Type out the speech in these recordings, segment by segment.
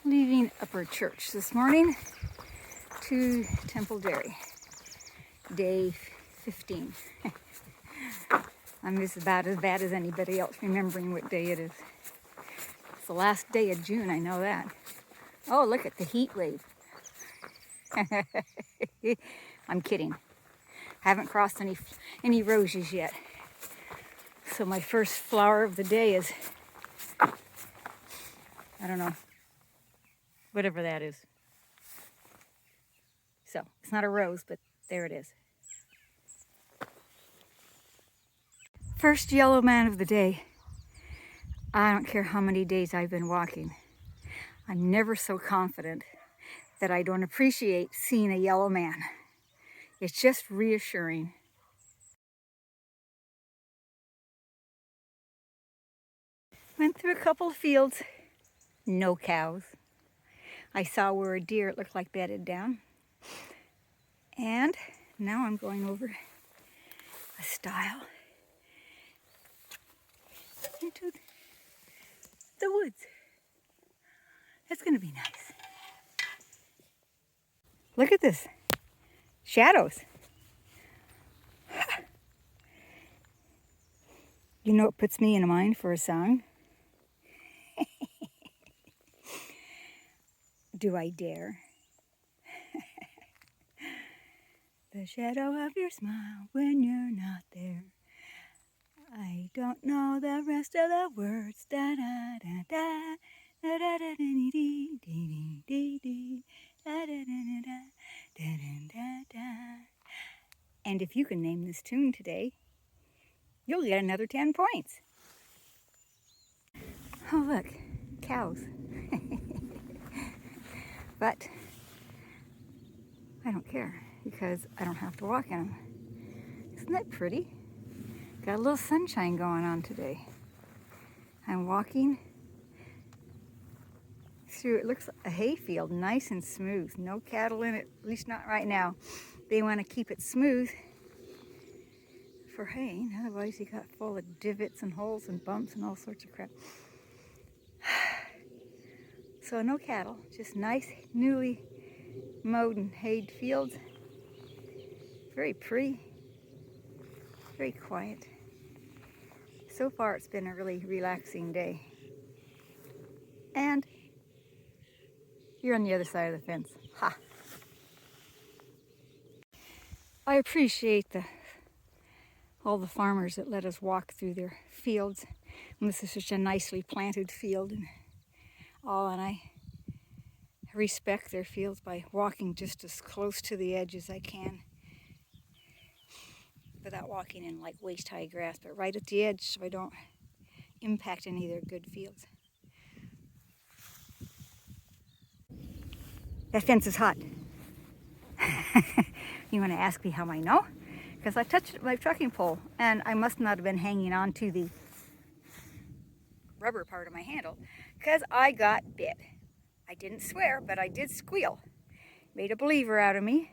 leaving Upper Church this morning to Temple Dairy, day 15. I'm just about as bad as anybody else remembering what day it is. It's the last day of June, I know that. Oh, look at the heat wave. I'm kidding. Haven't crossed any roses yet. So my first flower of the day is, I don't know, whatever that is. So it's not a rose, but there it is. First yellow man of the day. I don't care how many days I've been walking. I'm never so confident that I don't appreciate seeing a yellow man. It's just reassuring. Went through a couple of fields, no cows. I saw where a deer, it looked like, bedded down. And now I'm going over a stile into the woods. That's going to be nice. Look at this. Shadows. You know what puts me in mind for a song? Do I dare? The shadow of your smile when you're not there. I don't know the rest of the words. Da da da da da da da dee dee dee dee dee da da da da da da. And if you can name this tune today, you'll get another 10 points. Oh look, cows. But I don't care because I don't have to walk in them. Isn't that pretty? Got a little sunshine going on today. I'm walking through, it looks like a hayfield, nice and smooth. No cattle in it, at least not right now. They want to keep it smooth for haying, otherwise you got full of divots and holes and bumps and all sorts of crap. So no cattle, just nice, newly mowed and hayed fields. Very pretty, very quiet. So far it's been a really relaxing day. And you're on the other side of the fence. Ha! I appreciate all the farmers that let us walk through their fields. And this is such a nicely planted field and all, and I respect their fields by walking just as close to the edge as I can without walking in like waist-high grass, but right at the edge so I don't impact any of their good fields. That fence is hot. You want to ask me how I know? Because I touched my trekking pole and I must not have been hanging on to the rubber part of my handle because I got bit. I didn't swear, but I did squeal. Made a believer out of me.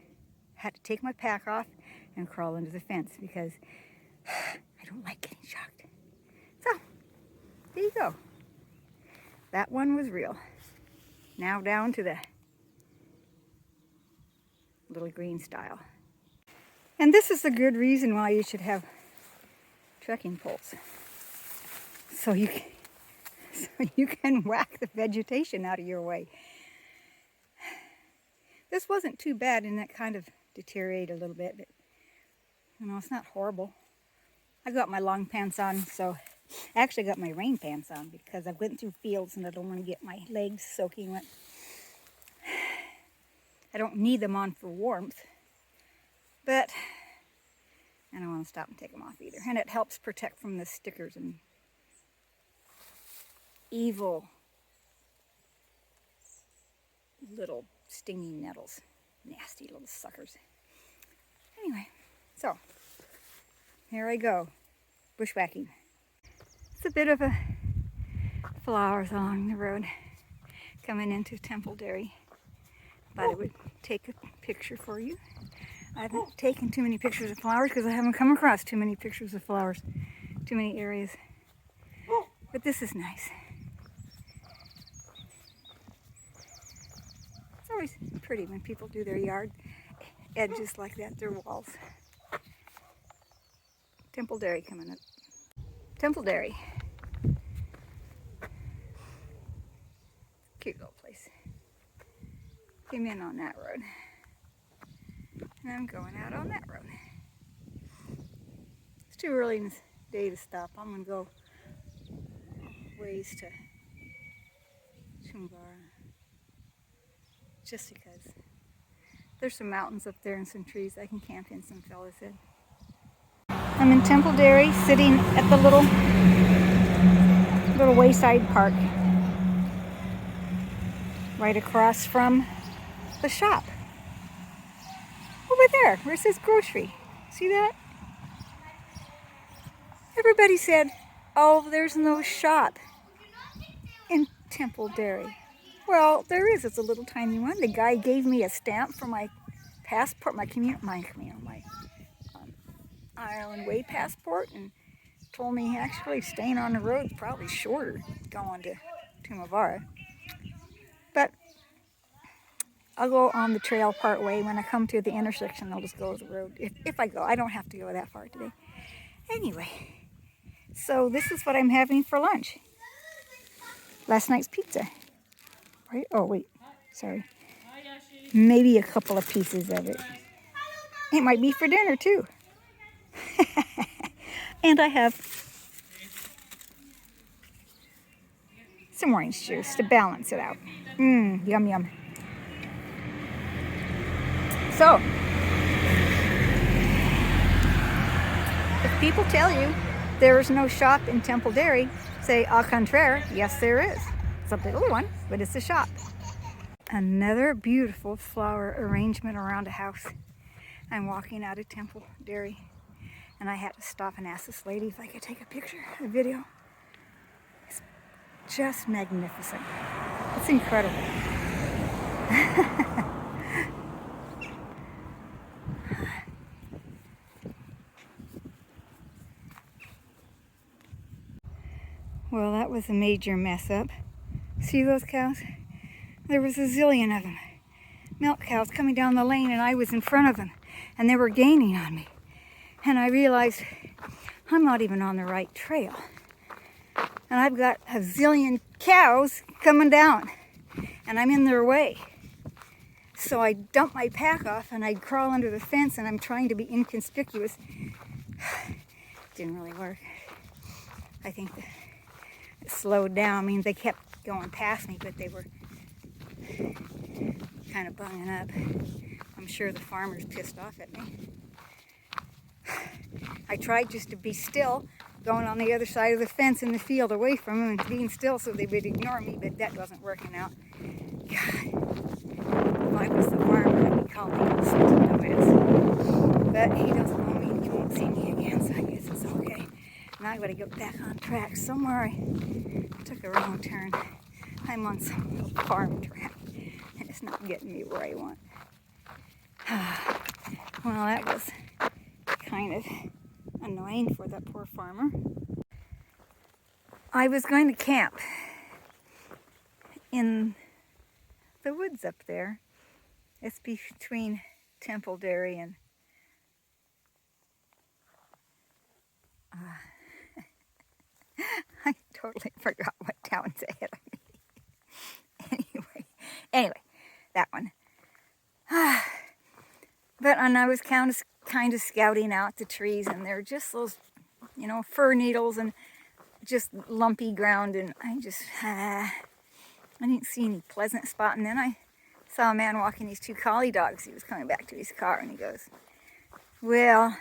Had to take my pack off and crawl into the fence because I don't like getting shocked. So, there you go. That one was real. Now down to the little green stile. And this is a good reason why you should have trekking poles. So you can whack the vegetation out of your way. This wasn't too bad, and it kind of deteriorated a little bit, but you know, it's not horrible. I got my long pants on, so I actually got my rain pants on because I went through fields and I don't want to get my legs soaking wet. I don't need them on for warmth, but I don't want to stop and take them off either. And it helps protect from the stickers and evil little stinging nettles. Nasty little suckers. Anyway, so here I go, bushwhacking. It's a bit of a flowers along the road coming into Temple Dairy. Thought I would take a picture for you. I haven't taken too many pictures of flowers because I haven't come across too many pictures of flowers, too many areas. But this is nice. always pretty when people do their yard edges like that, their walls. Temple Dairy coming up. Temple Dairy. Cute little place. Came in on that road. And I'm going out on that road. It's too early in the day to stop. I'm going to go ways to Chumbara. Just because there's some mountains up there and some trees I can camp in, some fellas said. I'm in Temple Dairy, sitting at the little wayside park right across from the shop. Over there, where it says grocery. See that? Everybody said, oh, there's no shop in Temple Dairy. Well, there is. It's a little tiny one. The guy gave me a stamp for my passport, my Island Way passport, and told me actually staying on the road is probably shorter going to Tumavara. But I'll go on the trail part way. When I come to the intersection, I'll just go the road. If I go, I don't have to go that far today. Anyway, so this is what I'm having for lunch. Last night's pizza. Right? Oh, wait. Sorry. Maybe a couple of pieces of it. It might be for dinner, too. And I have some orange juice to balance it out. Yum, yum. So, if people tell you there is no shop in Temple Dairy, say au contraire, yes there is. It's a little one, but it's a shop. Another beautiful flower arrangement around a house. I'm walking out of Temple Dairy, and I had to stop and ask this lady if I could take a picture, a video. It's just magnificent. It's incredible. Well, that was a major mess up. See those cows? There was a zillion of them. Milk cows coming down the lane, and I was in front of them, and they were gaining on me. And I realized I'm not even on the right trail. And I've got a zillion cows coming down, and I'm in their way. So I dump my pack off, and I crawl under the fence, and I'm trying to be inconspicuous. Didn't really work. I think that it slowed down. I mean, they kept going past me, but they were kind of bunging up. I'm sure the farmer's pissed off at me. I tried just to be still, going on the other side of the fence in the field away from them and being still so they would ignore me, but that wasn't working out. God, if I was the farmer, I'd be calling him such a dumbass. But he doesn't know me and he won't see me again, so I guess it's okay. Now I gotta get back on track. Somewhere I took a wrong turn. I'm on some little farm track, and it's not getting me where I want. Well, that was kind of annoying for that poor farmer. I was going to camp in the woods up there. It's between Temple Dairy and I totally forgot what town's ahead of me. Anyway, that one. But and I was kind of scouting out the trees, and they're just those, fir needles and just lumpy ground, and I didn't see any pleasant spot. And then I saw a man walking these two collie dogs. He was coming back to his car, and he goes, well,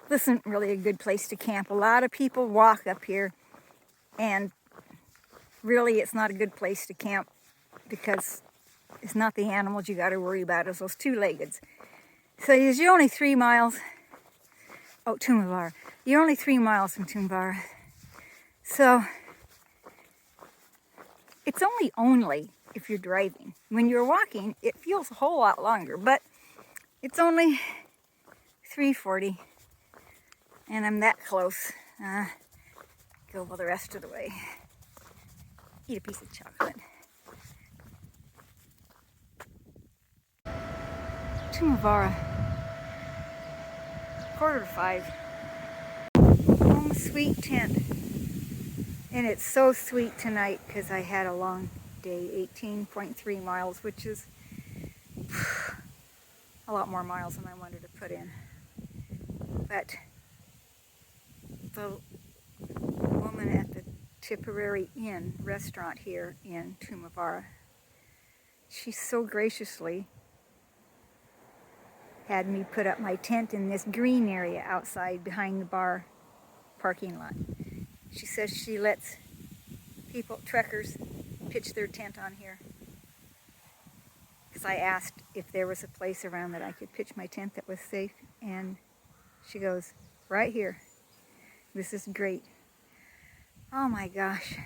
this isn't really a good place to camp. A lot of people walk up here, and really it's not a good place to camp because it's not the animals you got to worry about. It's those two-leggeds. So you're only 3 miles. Oh, Tumavara. You're only 3 miles from Tumavara. So it's only if you're driving. When you're walking, it feels a whole lot longer, but it's only 3:40, and I'm that close. Go the rest of the way. Eat a piece of chocolate. Tumavara, 4:45. Home sweet tent. And it's so sweet tonight because I had a long day, 18.3 miles, which is a lot more miles than I wanted to put in. But the woman at the Tipperary Inn restaurant here in Tumavara, she so graciously had me put up my tent in this green area outside behind the bar parking lot. She says she lets people, trekkers, pitch their tent on here. Because I asked if there was a place around that I could pitch my tent that was safe, and she goes, right here. This is great. Oh my gosh.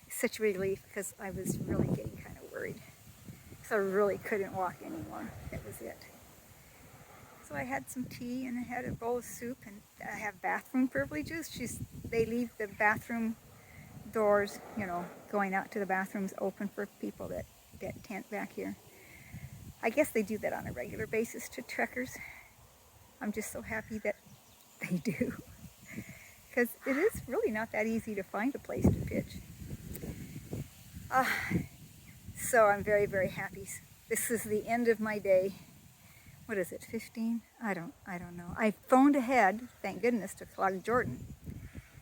Such a relief, because I was really getting kind of worried. So I really couldn't walk anymore. That was it. So I had some tea and I had a bowl of soup, and I have bathroom privileges. They leave the bathroom doors, you know, going out to the bathrooms open for people that tent back here. I guess they do that on a regular basis to trekkers. I'm just so happy that they do. Because it is really not that easy to find a place to pitch. So I'm very, very happy. This is the end of my day. What is it, 15? I don't know. I phoned ahead, thank goodness, to Clogjordan.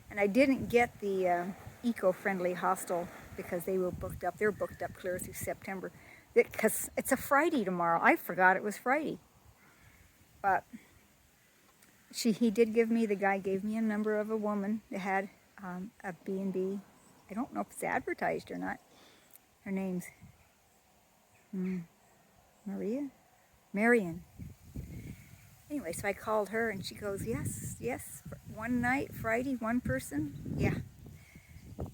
And I didn't get the eco-friendly hostel because they were booked up. They're booked up clear through September. Because it's a Friday tomorrow. I forgot it was Friday. But the guy gave me a number of a woman that had a B&B. I don't know if it's advertised or not. Her name's Marion. Anyway, so I called her and she goes, yes, one night, Friday, one person, yeah.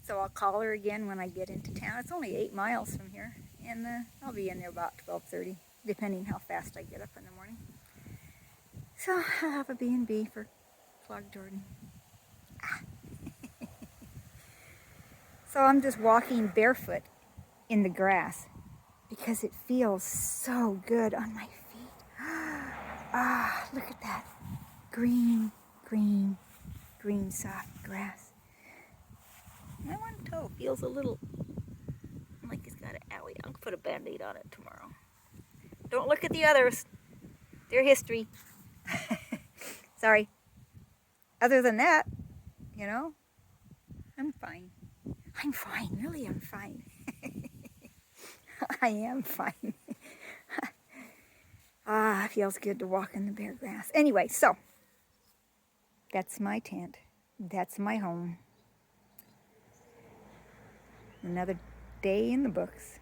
So I'll call her again when I get into town. It's only 8 miles from here, and I'll be in there about 12:30, depending how fast I get up in the morning. So I'll have a B&B for Clogjordan. So I'm just walking barefoot in the grass because it feels so good on my feet. Look at that. Green, green, green soft grass. My one toe feels a little like it's got an owie. I'll put a Band-Aid on it tomorrow. Don't look at the others. They're history. Sorry. Other than that, you know, I'm fine. I'm fine. Really, I'm fine. I am fine. It feels good to walk in the bare grass. Anyway, so that's my tent. That's my home. Another day in the books.